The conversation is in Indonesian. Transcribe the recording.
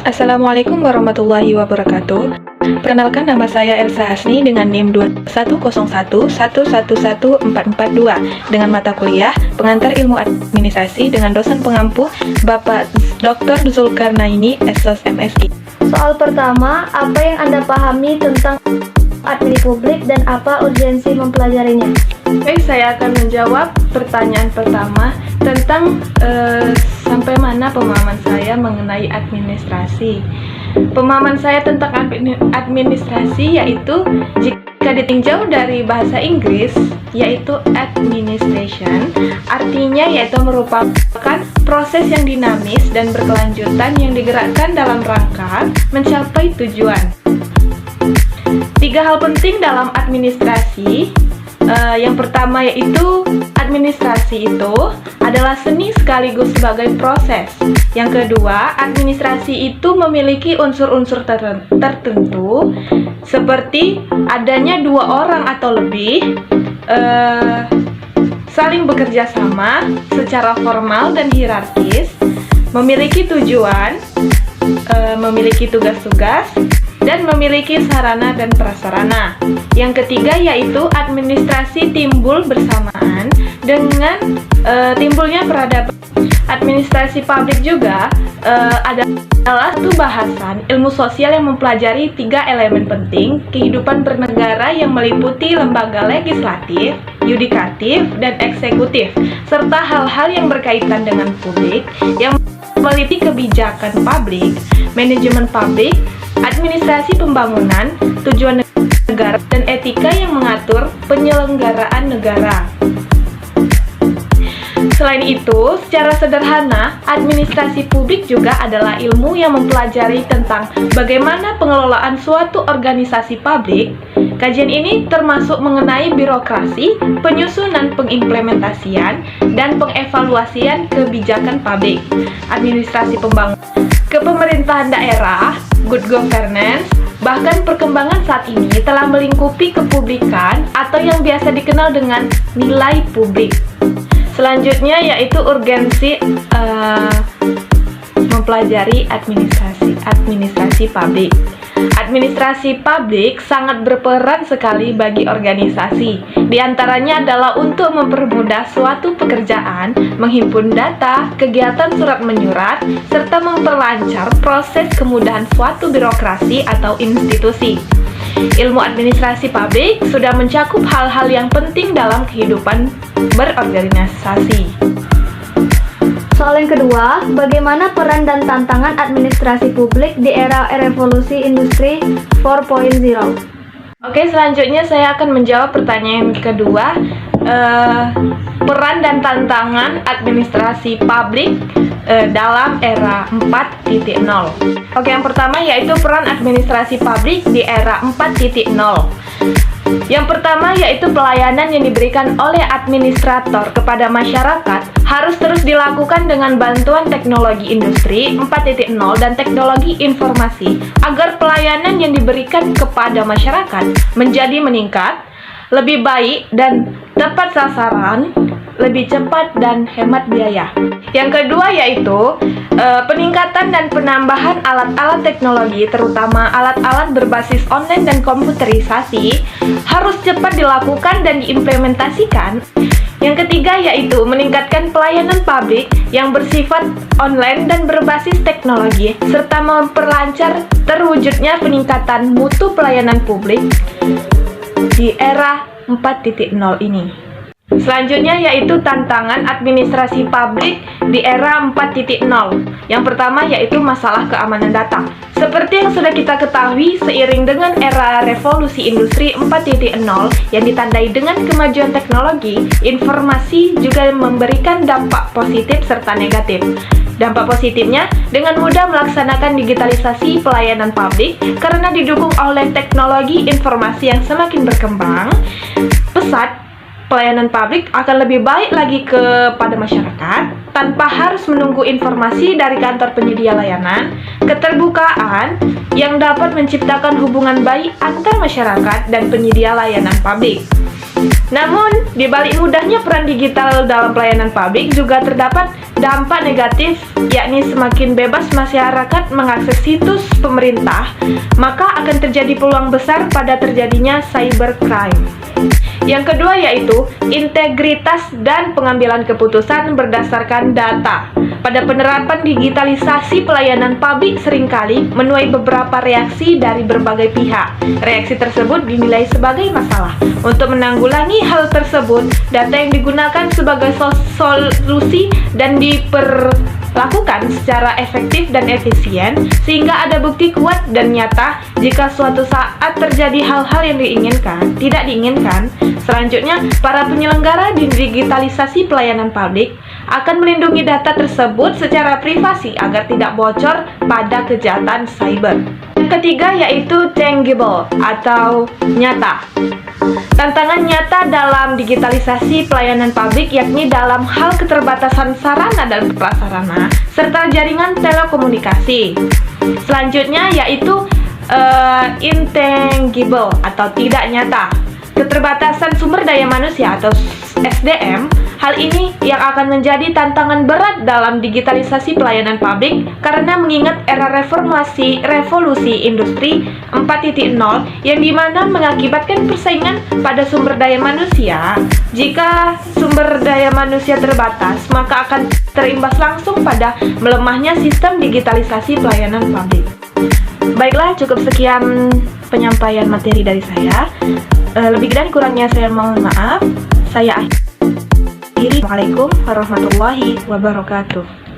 Assalamualaikum warahmatullahi wabarakatuh. Perkenalkan, nama saya Elsa Hasni dengan NIM 2101111442 dengan mata kuliah Pengantar Ilmu Administrasi dengan dosen pengampu Bapak Dr. Zulkarnaini, SOS MSI. Soal pertama, apa yang Anda pahami tentang admin publik dan apa urgensi mempelajarinya? Baik, saya akan menjawab pertanyaan pertama tentang sampai mana pemahaman saya mengenai administrasi. Pemahaman saya tentang administrasi yaitu jika ditinjau dari bahasa Inggris yaitu administration, artinya yaitu merupakan proses yang dinamis dan berkelanjutan yang digerakkan dalam rangka mencapai tujuan. 3 hal penting dalam administrasi. Yang pertama yaitu administrasi itu adalah seni sekaligus sebagai proses. Yang kedua, administrasi itu memiliki unsur-unsur tertentu seperti adanya 2 orang atau lebih saling bekerja sama secara formal dan hierarkis, memiliki tujuan, memiliki tugas-tugas, dan memiliki sarana dan prasarana. Yang ketiga yaitu administrasi timbul bersamaan dengan timbulnya peradaban. Administrasi publik juga adalah satu bahasan ilmu sosial yang mempelajari 3 elemen penting kehidupan bernegara yang meliputi lembaga legislatif, yudikatif, dan eksekutif, serta hal-hal yang berkaitan dengan publik yang meliputi kebijakan publik, manajemen publik, administrasi pembangunan, tujuan negara, dan etika yang mengatur penyelenggaraan negara. Selain itu, secara sederhana, administrasi publik juga adalah ilmu yang mempelajari tentang bagaimana pengelolaan suatu organisasi publik. Kajian ini termasuk mengenai birokrasi, penyusunan pengimplementasian, dan pengevaluasian kebijakan publik, administrasi pembangunan, kepemerintahan daerah, good governance, bahkan perkembangan saat ini telah melingkupi kepublikan atau yang biasa dikenal dengan nilai publik. Selanjutnya yaitu urgensi mempelajari administrasi publik. Administrasi publik sangat berperan sekali bagi organisasi. Di antaranya adalah untuk mempermudah suatu pekerjaan, menghimpun data, kegiatan surat menyurat, serta memperlancar proses kemudahan suatu birokrasi atau institusi. Ilmu administrasi publik sudah mencakup hal-hal yang penting dalam kehidupan berorganisasi. Soal yang kedua, bagaimana peran dan tantangan administrasi publik di era revolusi industri 4.0? Oke, selanjutnya saya akan menjawab pertanyaan kedua, peran dan tantangan administrasi publik dalam era 4.0. Oke, yang pertama yaitu peran administrasi publik di era 4.0. Yang pertama yaitu pelayanan yang diberikan oleh administrator kepada masyarakat harus terus dilakukan dengan bantuan teknologi industri 4.0 dan teknologi informasi agar pelayanan yang diberikan kepada masyarakat menjadi meningkat, lebih baik dan tepat sasaran, lebih cepat dan hemat biaya. Yang kedua yaitu peningkatan dan penambahan alat-alat teknologi, terutama alat-alat berbasis online dan komputerisasi, harus cepat dilakukan dan diimplementasikan. Yang ketiga yaitu meningkatkan pelayanan publik yang bersifat online dan berbasis teknologi, serta memperlancar terwujudnya peningkatan mutu pelayanan publik di era 4.0 ini. Selanjutnya yaitu tantangan administrasi publik di era 4.0. Yang pertama yaitu masalah keamanan data. Seperti yang sudah kita ketahui, seiring dengan era revolusi industri 4.0 yang ditandai dengan kemajuan teknologi, informasi juga memberikan dampak positif serta negatif. Dampak positifnya, dengan mudah melaksanakan digitalisasi pelayanan publik karena didukung oleh teknologi informasi yang semakin berkembang pesat, pelayanan publik akan lebih baik lagi kepada masyarakat tanpa harus menunggu informasi dari kantor penyedia layanan, keterbukaan yang dapat menciptakan hubungan baik antar masyarakat dan penyedia layanan publik. Namun, di balik mudahnya peran digital dalam pelayanan publik juga terdapat dampak negatif, yakni semakin bebas masyarakat mengakses situs pemerintah, maka akan terjadi peluang besar pada terjadinya cybercrime. Yang kedua yaitu integritas dan pengambilan keputusan berdasarkan data. Pada penerapan digitalisasi pelayanan publik seringkali menuai beberapa reaksi dari berbagai pihak. Reaksi tersebut dinilai sebagai masalah. Untuk menanggulangi hal tersebut, data yang digunakan sebagai solusi dan diperlakukan secara efektif dan efisien sehingga ada bukti kuat dan nyata jika suatu saat terjadi hal-hal yang tidak diinginkan. Selanjutnya, para penyelenggara di digitalisasi pelayanan publik akan melindungi data tersebut secara privasi agar tidak bocor pada kejahatan cyber. Yang ketiga yaitu tangible atau nyata. Tantangan nyata dalam digitalisasi pelayanan publik yakni dalam hal keterbatasan sarana dan prasarana serta jaringan telekomunikasi. Selanjutnya yaitu intangible atau tidak nyata. Keterbatasan sumber daya manusia atau SDM, hal ini yang akan menjadi tantangan berat dalam digitalisasi pelayanan publik karena mengingat era revolusi industri 4.0 yang dimana mengakibatkan persaingan pada sumber daya manusia. Jika sumber daya manusia terbatas, maka akan terimbas langsung pada melemahnya sistem digitalisasi pelayanan publik. Baiklah, cukup sekian penyampaian materi dari saya. Lebih dan kurangnya saya mohon maaf. Saya akhiri. Assalamualaikum warahmatullahi wabarakatuh.